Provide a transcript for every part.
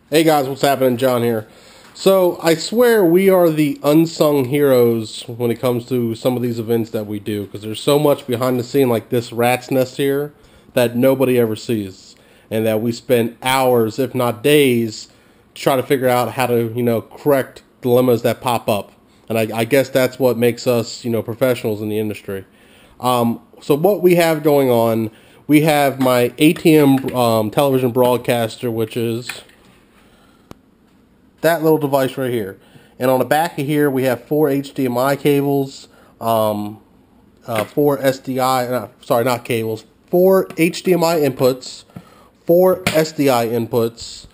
Hey guys, what's happening? John here. So I swear we are the unsung heroes when it comes to some of these events that we do, because there's so much behind the scene like this rat's nest here that nobody ever sees, and that we spend hours, if not days, to try to figure out how to, correct dilemmas that pop up. And I guess that's what makes us, professionals in the industry. So what we have going on, we have my ATM television broadcaster, which is that little device right here. And on the back of here, we have four HDMI cables, four SDI, sorry, not cables, four HDMI inputs, four SDI inputs,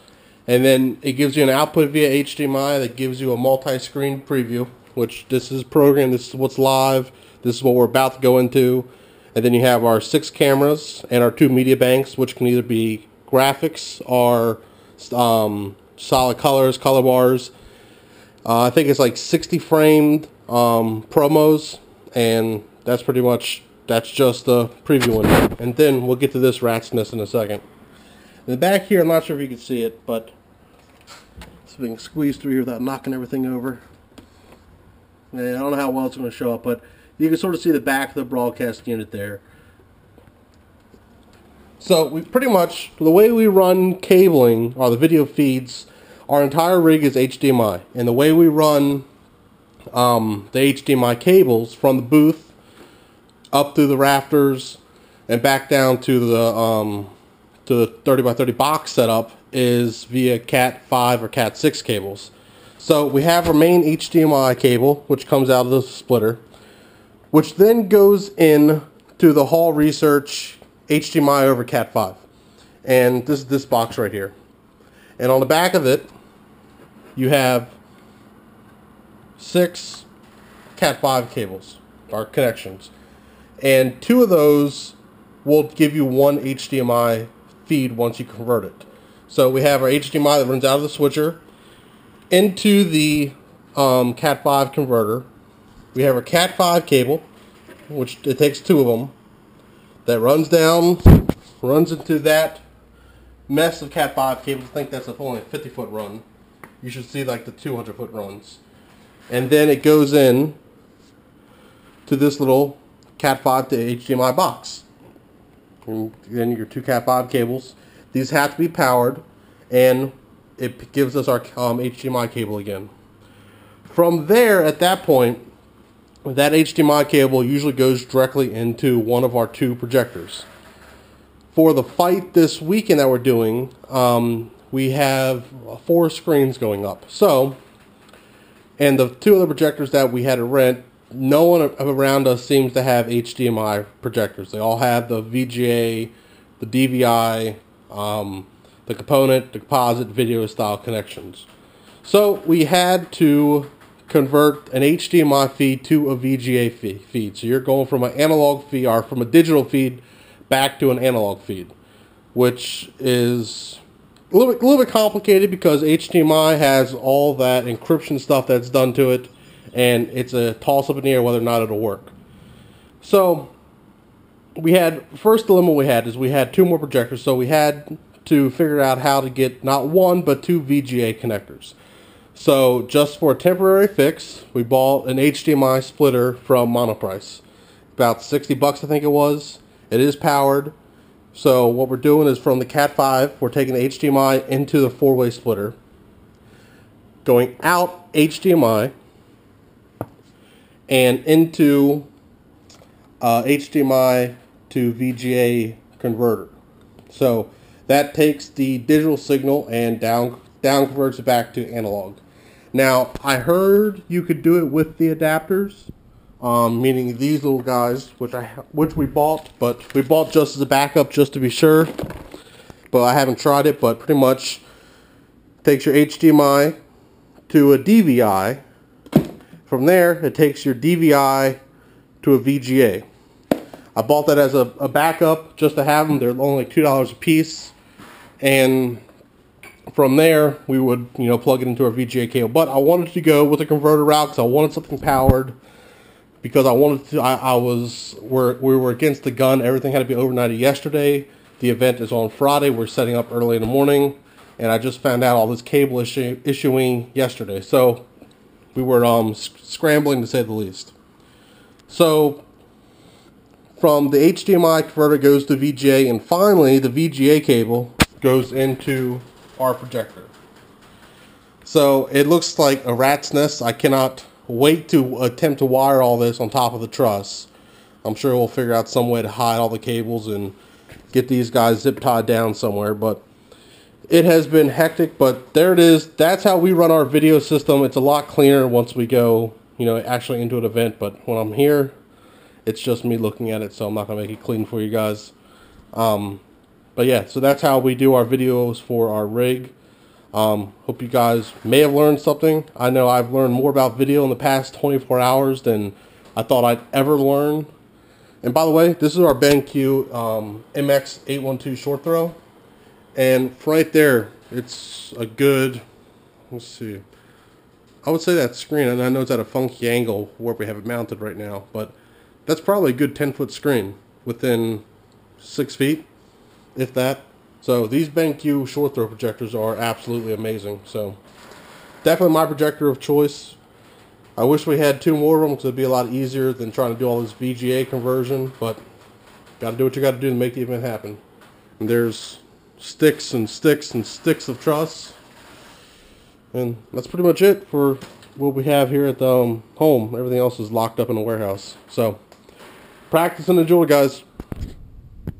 and then it gives you an output via HDMI that gives you a multi-screen preview, which this is programmed, this is what's live, this is what we're about to go into. And then you have our 6 cameras and our 2 media banks, which can either be graphics or solid colors, color bars. I think it's like 60 framed promos, and that's pretty much, that's just the preview window. And then we'll get to this rat's nest in a second. In the back here, I'm not sure if you can see it, but so we can squeeze through here without knocking everything over. And I don't know how well it's going to show up, but you can sort of see the back of the broadcast unit there. So we pretty much, the way we run cabling, or the video feeds, our entire rig is HDMI. And the way we run the HDMI cables from the booth up through the rafters and back down to the 30 by 30 box setup is via Cat 5 or Cat 6 cables. So we have our main HDMI cable, which comes out of the splitter, which then goes in to the Hall Research HDMI over Cat 5. And this is this box right here. And on the back of it, you have 6 Cat 5 cables, or connections. And 2 of those will give you 1 HDMI feed once you convert it. So we have our HDMI that runs out of the switcher into the Cat 5 converter. We have our Cat 5 cable, which it takes 2 of them, that runs down, runs into that mess of Cat 5 cables. I think that's only a 50-foot run. You should see like the 200-foot runs. And then it goes in to this little Cat 5 to HDMI box. And then your 2 Cat 5 cables. These have to be powered, and it gives us our HDMI cable again. From there, at that point, that HDMI cable usually goes directly into one of our 2 projectors. For the fight this weekend that we're doing, we have 4 screens going up. So, and the 2 other projectors that we had to rent, no one around us seems to have HDMI projectors. They all have the VGA, the DVI, the component, the composite, video style connections. So we had to convert an HDMI feed to a VGA feed. So you're going from an analog feed, or from a digital feed back to an analog feed, which is a little bit complicated because HDMI has all that encryption stuff that's done to it, and it's a toss up in the air whether or not it'll work. So we had, first dilemma we had is we had 2 more projectors, so we had to figure out how to get not 1 but 2 VGA connectors. So just for a temporary fix, we bought an HDMI splitter from Monoprice. About 60 bucks I think it was. It is powered. So what we're doing is from the Cat 5, we're taking the HDMI into the 4-way splitter, going out HDMI and into HDMI to VGA converter. So that takes the digital signal and down converts it back to analog. Now, I heard you could do it with the adapters, meaning these little guys, which we bought, but we bought just as a backup just to be sure. But I haven't tried it, but pretty much takes your HDMI to a DVI. From there, it takes your DVI to a VGA. I bought that as a backup just to have them. They're only like $2 a piece. And from there, we would, plug it into our VGA cable. But I wanted to go with a converter route because I wanted something powered. Because I wanted to, we were against the gun. Everything had to be overnighted yesterday. The event is on Friday. We're setting up early in the morning. and I just found out all this cable issuing yesterday. So we were scrambling, to say the least. So from the HDMI converter goes to VGA, and finally the VGA cable goes into our projector. So it looks like a rat's nest. I cannot wait to attempt to wire all this on top of the truss. I'm sure we'll figure out some way to hide all the cables and get these guys zip tied down somewhere, but it has been hectic. But there it is. That's how we run our video system. It's a lot cleaner once we go, you know, actually into an event, but when I'm here, it's just me looking at it, so I'm not going to make it clean for you guys. But yeah, so that's how we do our videos for our rig. Hope you guys may have learned something. I know I've learned more about video in the past 24 hours than I thought I'd ever learn. And by the way, this is our BenQ MX812 short throw. And right there, it's a good, let's see, I would say that screen, and I know it's at a funky angle where we have it mounted right now, but that's probably a good 10-foot screen within 6 feet, if that. So these BenQ short throw projectors are absolutely amazing. So definitely my projector of choice. I wish we had 2 more of them because it'd be a lot easier than trying to do all this VGA conversion, but got to do what you got to do to make the event happen. And there's sticks and sticks and sticks of truss. And that's pretty much it for what we have here at the home. Everything else is locked up in the warehouse. So practice and enjoy, guys.